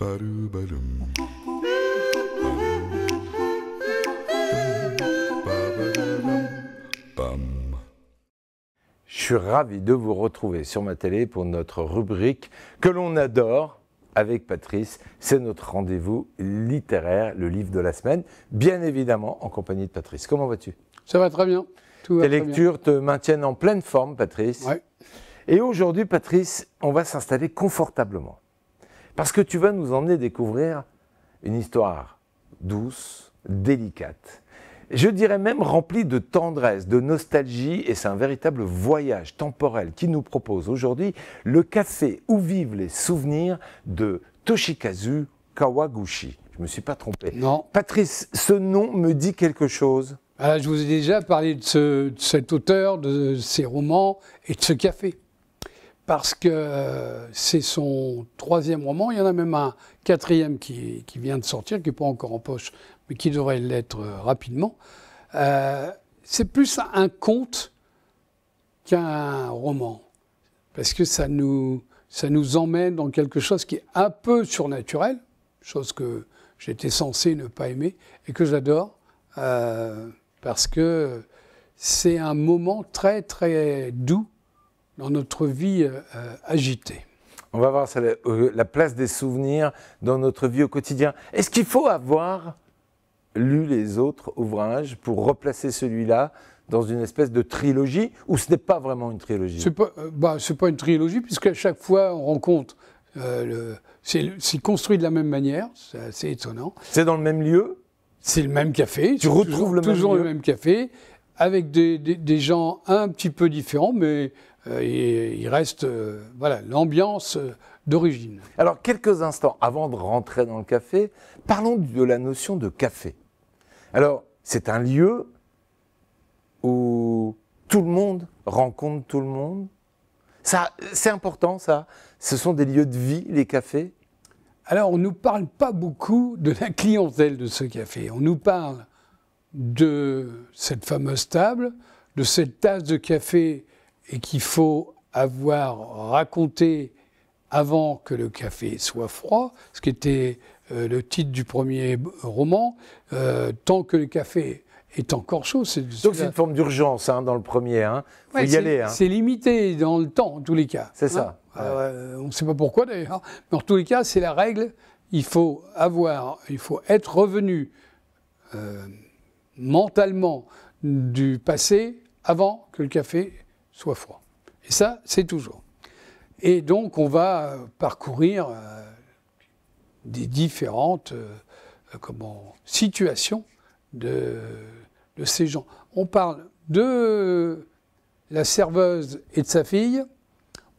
Je suis ravi de vous retrouver sur ma télé pour notre rubrique que l'on adore avec Patrice. C'est notre rendez-vous littéraire, le livre de la semaine, bien évidemment en compagnie de Patrice. Comment vas-tu? Ça va très bien. Tes lectures te maintiennent en pleine forme, Patrice. Oui. Et aujourd'hui, Patrice, on va s'installer confortablement. Parce que tu vas nous emmener découvrir une histoire douce, délicate. Je dirais même remplie de tendresse, de nostalgie, et c'est un véritable voyage temporel qui nous propose aujourd'hui le café où vivent les souvenirs de Toshikazu Kawaguchi. Je ne me suis pas trompé. Non. Patrice, ce nom me dit quelque chose. Alors, je vous ai déjà parlé de cet auteur, de ses romans et de ce café. Parce que c'est son troisième roman. Il y en a même un quatrième qui vient de sortir, qui n'est pas encore en poche, mais qui devrait l'être rapidement. C'est plus un conte qu'un roman. Parce que ça nous emmène dans quelque chose qui est un peu surnaturel, chose que j'étais censé ne pas aimer, et que j'adore, parce que c'est un moment très, très doux dans notre vie agitée. On va voir la place des souvenirs dans notre vie au quotidien. Est-ce qu'il faut avoir lu les autres ouvrages pour replacer celui-là dans une espèce de trilogie, ou ce n'est pas vraiment une trilogie? C'est pas une trilogie, puisqu'à chaque fois on rencontre, c'est construit de la même manière, c'est assez étonnant. C'est dans le même lieu? C'est le même café. Tu retrouves toujours le même café, avec des gens un petit peu différents, mais il reste voilà, l'ambiance d'origine. Alors, quelques instants avant de rentrer dans le café, parlons de la notion de café. Alors, c'est un lieu où tout le monde rencontre tout le monde. Ça, c'est important, ça. Ce sont des lieux de vie, les cafés. Alors, on ne nous parle pas beaucoup de la clientèle de ce café. On nous parle de cette fameuse table, de cette tasse de café, et qu'il faut avoir raconté avant que le café soit froid, ce qui était le titre du premier roman, tant que le café est encore chaud. Donc c'est une forme d'urgence dans le premier, il faut y aller. C'est limité dans le temps, en tous les cas. C'est ça. On ne sait pas pourquoi d'ailleurs, mais en tous les cas, c'est la règle. Il faut être revenu mentalement du passé avant que le café soit froid. Et ça, c'est toujours. Et donc, on va parcourir des différentes situations de ces gens. On parle de la serveuse et de sa fille.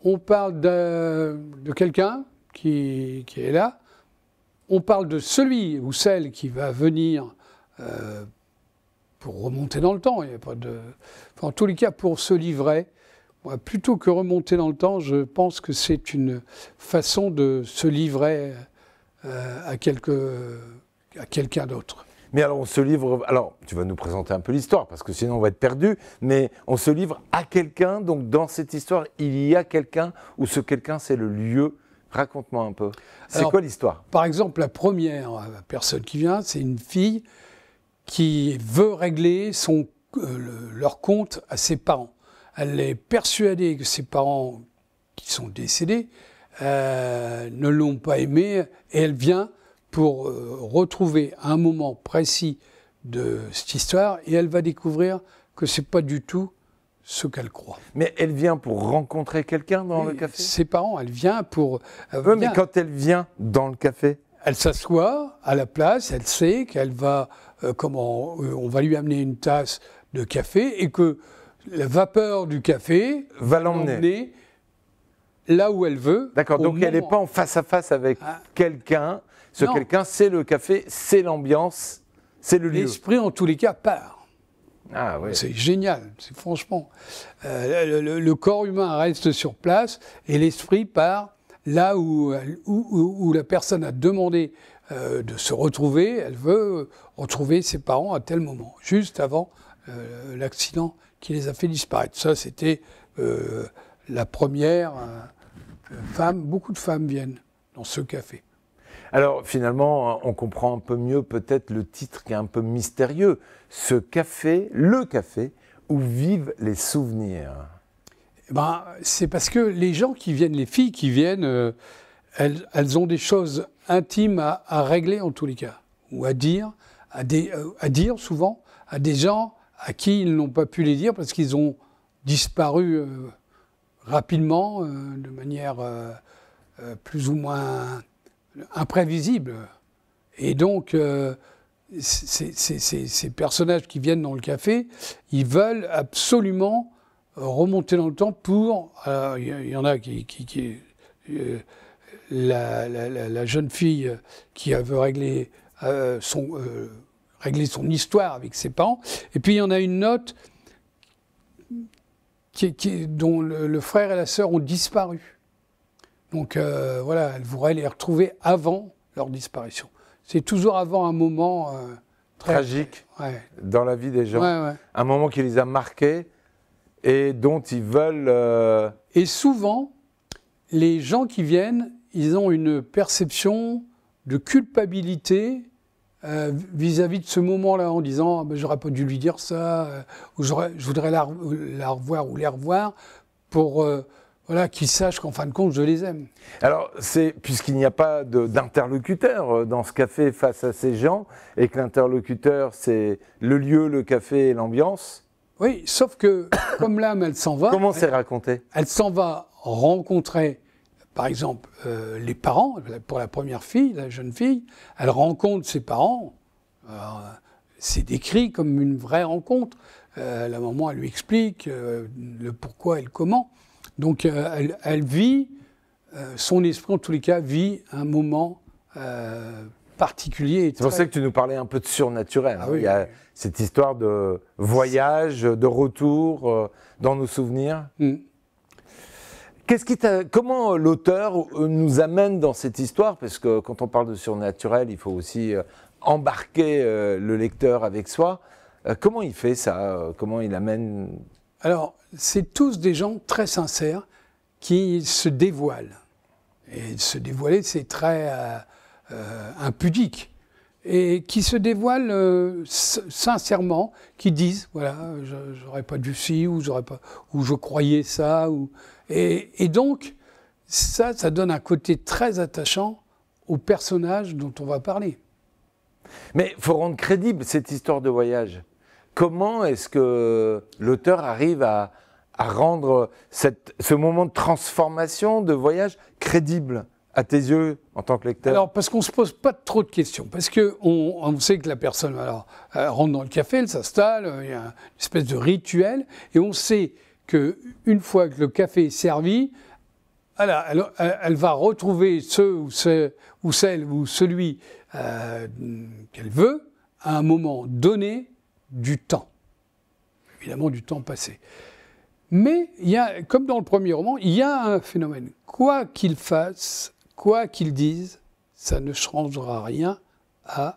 On parle de quelqu'un qui est là. On parle de celui ou celle qui va venir pour remonter dans le temps. Il y a pas de... Enfin, en tous les cas, pour se livrer, plutôt que remonter dans le temps, je pense que c'est une façon de se livrer à quelqu'un d'autre. Mais alors, on se livre... Alors, tu vas nous présenter un peu l'histoire, parce que sinon on va être perdu, mais on se livre à quelqu'un, donc dans cette histoire, il y a quelqu'un, ou ce quelqu'un, c'est le lieu. Raconte-moi un peu. C'est quoi l'histoire? Par exemple, la première personne qui vient, c'est une fille qui veut régler leur compte à ses parents. Elle est persuadée que ses parents, qui sont décédés, ne l'ont pas aimée, et elle vient pour retrouver un moment précis de cette histoire, et elle va découvrir que ce n'est pas du tout ce qu'elle croit. Mais elle vient pour rencontrer quelqu'un dans le café? Ses parents, elle vient pour... mais quand elle vient dans le café? Elle s'assoit à la place, elle sait qu'elle va... on va lui amener une tasse de café, et que la vapeur du café va l'emmener là où elle veut. D'accord, donc elle n'est pas en face à face avec quelqu'un. Quelqu'un, c'est le café, c'est l'ambiance, c'est le lieu. L'esprit, en tous les cas, part. Ah, oui. C'est génial, c'est franchement. Le corps humain reste sur place et l'esprit part là où la personne a demandé de se retrouver. Elle veut retrouver ses parents à tel moment, juste avant l'accident qui les a fait disparaître. Ça, c'était la première femme. Beaucoup de femmes viennent dans ce café. Alors finalement, on comprend un peu mieux peut-être le titre qui est un peu mystérieux. Ce café, le café, où vivent les souvenirs. Ben, c'est parce que les gens qui viennent, les filles qui viennent, elles ont des choses intimes à régler en tous les cas, ou à dire souvent à des gens à qui ils n'ont pas pu les dire parce qu'ils ont disparu rapidement, de manière plus ou moins imprévisible. Et donc, ces personnages qui viennent dans le café, ils veulent absolument remonter dans le temps pour... Il y en a la jeune fille qui veut régler son histoire avec ses parents. Et puis il y en a une autre dont le frère et la sœur ont disparu. Donc voilà, elle voudrait les retrouver avant leur disparition. C'est toujours avant un moment tragique dans la vie des gens. Ouais. Un moment qui les a marqués et dont ils veulent... Et souvent, les gens qui viennent, ils ont une perception de culpabilité vis-à-vis de ce moment-là, en disant ah, ben, j'aurais pas dû lui dire ça, ou je voudrais la revoir ou les revoir pour voilà, qu'ils sachent qu'en fin de compte, je les aime. Alors, puisqu'il n'y a pas d'interlocuteur dans ce café face à ces gens, et que l'interlocuteur, c'est le lieu, le café et l'ambiance. Oui, sauf que comme l'âme, elle s'en va. Comment c'est raconté? Elle s'en va rencontrer, par exemple, les parents. Pour la première fille, la jeune fille, elle rencontre ses parents. C'est décrit comme une vraie rencontre. La maman, elle lui explique le pourquoi et le comment. Donc, elle vit, son esprit, en tous les cas, vit un moment particulier. C'est pour ça que tu nous parlais un peu de surnaturel. Ah, oui, il y a cette histoire de voyage, de retour dans nos souvenirs. Comment l'auteur nous amène dans cette histoire? Parce que quand on parle de surnaturel, il faut aussi embarquer le lecteur avec soi. Comment il fait ça? Comment il amène? Alors, c'est tous des gens très sincères qui se dévoilent. Et se dévoiler, c'est très impudique. Et qui se dévoilent sincèrement, qui disent, voilà, j'aurais pas dû ci, ou je croyais ça, et donc, ça donne un côté très attachant au personnage dont on va parler. Mais il faut rendre crédible cette histoire de voyage. Comment est-ce que l'auteur arrive à rendre ce moment de transformation, de voyage, crédible à tes yeux en tant que lecteur? Alors, parce qu'on ne se pose pas trop de questions. Parce qu'on sait que la personne elle rentre dans le café, elle s'installe, il y a une espèce de rituel, et on sait qu'une fois que le café est servi, elle va retrouver celle ou celui qu'elle veut à un moment donné du temps. Évidemment, du temps passé. Mais, comme dans le premier roman, il y a un phénomène. Quoi qu'il fasse, quoi qu'il dise, ça ne changera rien au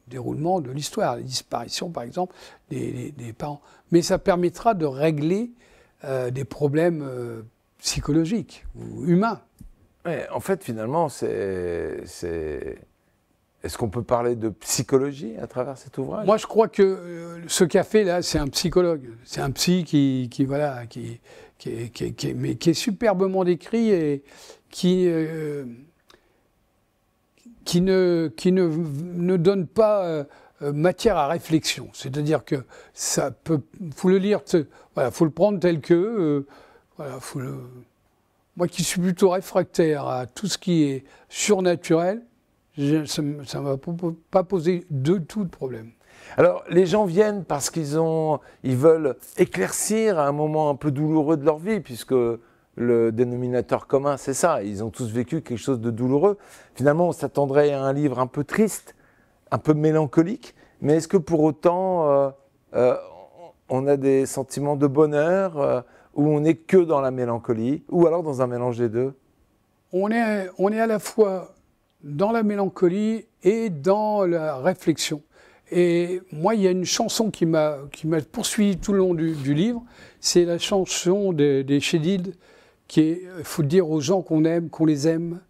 déroulement de l'histoire. La disparition, par exemple, des parents. Mais ça permettra de régler des problèmes psychologiques ou humains. Ouais, en fait, finalement, est-ce qu'on peut parler de psychologie à travers cet ouvrage? Moi, je crois que ce café-là, c'est un psychologue. C'est un psy qui est superbement décrit et qui ne donne pas matière à réflexion. C'est-à-dire que faut le lire, faut le prendre tel que. Moi qui suis plutôt réfractaire à tout ce qui est surnaturel, ça ne va pas poser de tout de problème. Alors, les gens viennent parce qu'ils veulent éclaircir un moment un peu douloureux de leur vie, puisque le dénominateur commun, c'est ça. Ils ont tous vécu quelque chose de douloureux. Finalement, on s'attendrait à un livre un peu triste, un peu mélancolique, mais est-ce que pour autant, on a des sentiments de bonheur, où on n'est que dans la mélancolie, ou alors dans un mélange des deux? On est à la fois dans la mélancolie et dans la réflexion. Et moi, il y a une chanson qui m'a poursuivi tout le long du livre, c'est la chanson des Chédid, qui est, il faut dire aux gens qu'on aime, qu'on les aime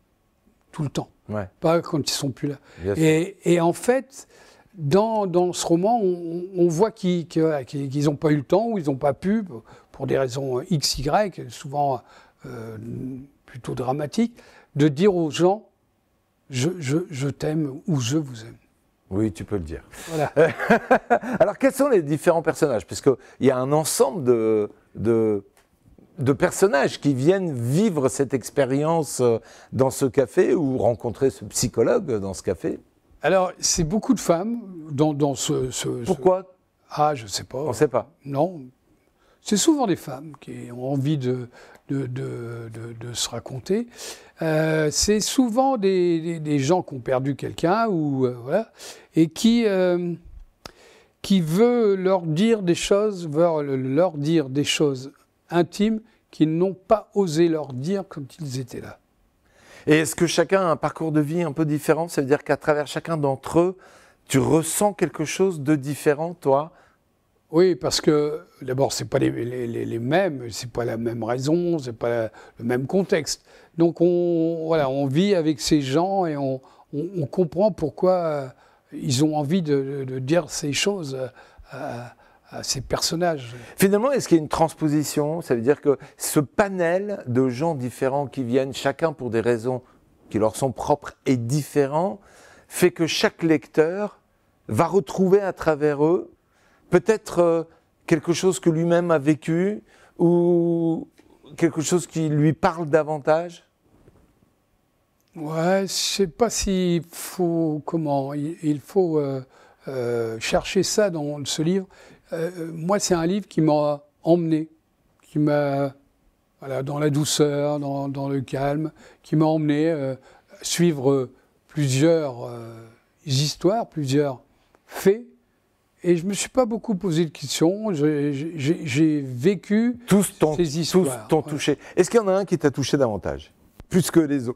tout le temps, Ouais. pas quand ils sont plus là. Bien sûr. Et en fait, dans ce roman, on voit qu'ils n'ont pas eu le temps ou ils n'ont pas pu, pour des raisons X, Y, souvent plutôt dramatiques, de dire aux gens « je t'aime » ou « je vous aime ». Oui, tu peux le dire. Voilà. Alors, quels sont les différents personnages? Puisqu'il y a un ensemble de personnages qui viennent vivre cette expérience dans ce café ou rencontrer ce psychologue dans ce café. Alors, c'est beaucoup de femmes dans Pourquoi? Ah, je ne sais pas. On ne sait pas. Non. C'est souvent des femmes qui ont envie de se raconter. C'est souvent des gens qui ont perdu quelqu'un voilà, et qui veut leur dire des choses, intimes qu'ils n'ont pas osé leur dire quand ils étaient là. Et est-ce que chacun a un parcours de vie un peu différent? Ça veut dire qu'à travers chacun d'entre eux, tu ressens quelque chose de différent, toi? Oui, parce que d'abord, c'est pas les mêmes, c'est pas la même raison, c'est pas le même contexte. Donc on vit avec ces gens et on comprend pourquoi ils ont envie de dire ces choses à ces personnages. Finalement, est-ce qu'il y a une transposition? Ça veut dire que ce panel de gens différents qui viennent, chacun pour des raisons qui leur sont propres et différents, fait que chaque lecteur va retrouver à travers eux peut-être quelque chose que lui-même a vécu ou quelque chose qui lui parle davantage? Ouais, je sais pas s'il faut il faut chercher ça dans ce livre. Moi, c'est un livre qui m'a emmené, qui m'a dans la douceur, dans le calme, qui m'a emmené suivre plusieurs histoires, plusieurs faits. Et je ne me suis pas beaucoup posé de questions. J'ai vécu ces histoires. Tous t'ont touché. Est-ce qu'il y en a un qui t'a touché davantage, plus que les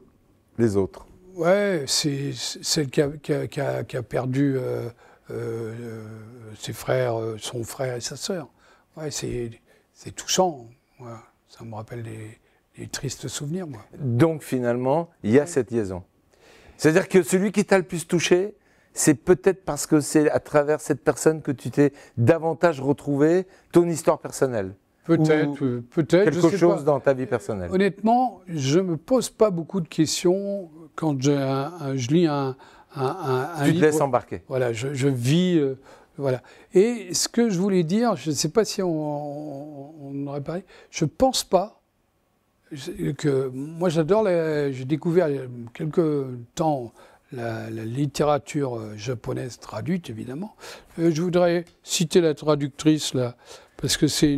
autres? Ouais, c'est celle qui a perdu ses frères, son frère et sa sœur. Ouais, c'est touchant. Ouais, ça me rappelle des tristes souvenirs, moi. Donc finalement, il y a cette liaison. C'est-à-dire que celui qui t'a le plus touché, c'est peut-être parce que c'est à travers cette personne que tu t'es davantage retrouvé, ton histoire personnelle. Peut-être. Quelque chose dans ta vie personnelle. Honnêtement, je ne me pose pas beaucoup de questions quand je lis un Tu livre. te laisses embarquer. Voilà, je vis. Voilà. Et ce que je voulais dire, je ne sais pas si on aurait parlé, je ne pense pas que. Moi, j'ai découvert il y a quelques temps la littérature japonaise traduite, évidemment. Je voudrais citer la traductrice, là, parce que c'est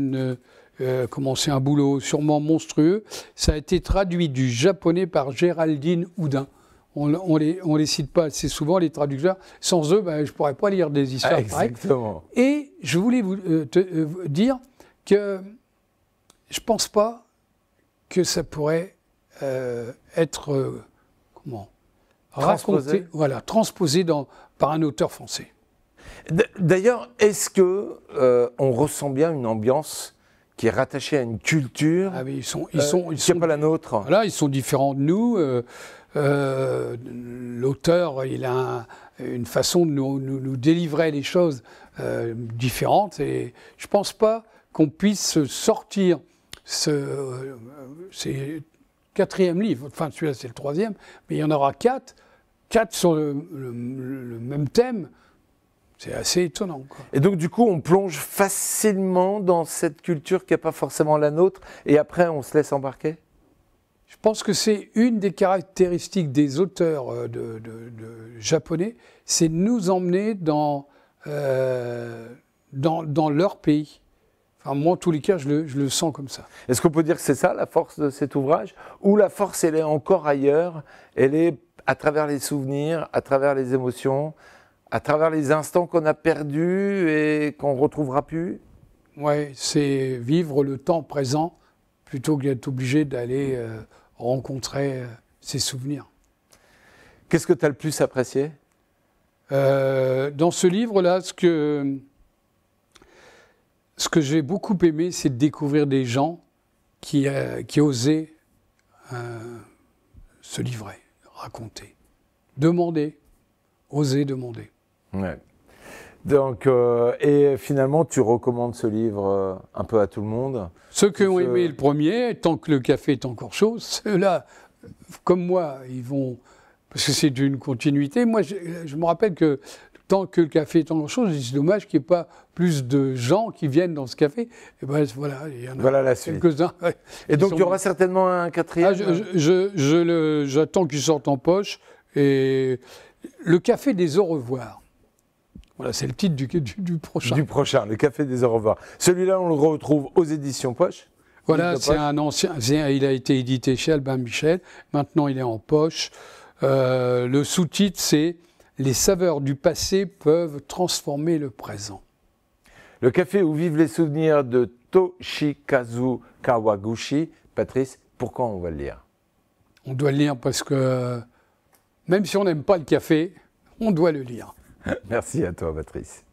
c'est un boulot sûrement monstrueux. Ça a été traduit du japonais par Géraldine Houdin. On les cite pas assez souvent, les traducteurs. Sans eux, je ne pourrais pas lire des histoires pareilles. Exactement. Et je voulais vous dire que je ne pense pas que ça pourrait être transposé par un auteur français. D'ailleurs, est-ce que on ressent bien une ambiance qui est rattachée à une culture qui n'est pas la nôtre? Voilà, ils sont différents de nous. L'auteur, il a une façon de nous délivrer les choses différentes. Et je ne pense pas qu'on puisse sortir c'est quatrième livre. Enfin, celui-là, c'est le troisième. Mais il y en aura quatre sur le même thème. C'est assez étonnant, quoi. Et donc, du coup, on plonge facilement dans cette culture qui n'est pas forcément la nôtre, et après, on se laisse embarquer? Je pense que c'est une des caractéristiques des auteurs japonais, c'est de nous emmener dans leur pays. Enfin, moi, en tous les cas, je le sens comme ça. Est-ce qu'on peut dire que c'est ça, la force de cet ouvrage? Ou la force, elle est encore ailleurs? Elle est à travers les souvenirs, à travers les émotions, à travers les instants qu'on a perdus et qu'on ne retrouvera plus? Oui, c'est vivre le temps présent plutôt que d'être obligé d'aller rencontrer ses souvenirs. Qu'est-ce que tu as le plus apprécié? Dans ce livre-là, ce que j'ai beaucoup aimé, c'est de découvrir des gens qui osaient se livrer, raconter. Demandez, osez demander. Ouais. Donc, et finalement, tu recommandes ce livre un peu à tout le monde? Ceux qui ont aimé le premier, tant que le café est encore chaud, ceux-là, comme moi, ils vont... Parce que c'est d'une continuité. Moi, je me rappelle que tant que le café est encore chaud, c'est dommage qu'il n'y ait pas plus de gens qui viennent dans ce café. Et ben voilà, il y en a voilà quelques-uns. Et donc, il y aura certainement un quatrième? J'attends qu'il sorte en poche. Et le café des au revoir. Voilà, c'est le titre du prochain. Du prochain, le café des au revoir. Celui-là, on le retrouve aux éditions Poche. Voilà, c'est un ancien. Il a été édité chez Albin Michel. Maintenant, il est en poche. Le sous-titre, c'est « Les saveurs du passé peuvent transformer le présent ». Le café où vivent les souvenirs de Toshikazu Kawaguchi. Patrice, pourquoi on va le lire? On doit le lire parce que, même si on n'aime pas le café, on doit le lire. Merci à toi, Patrice.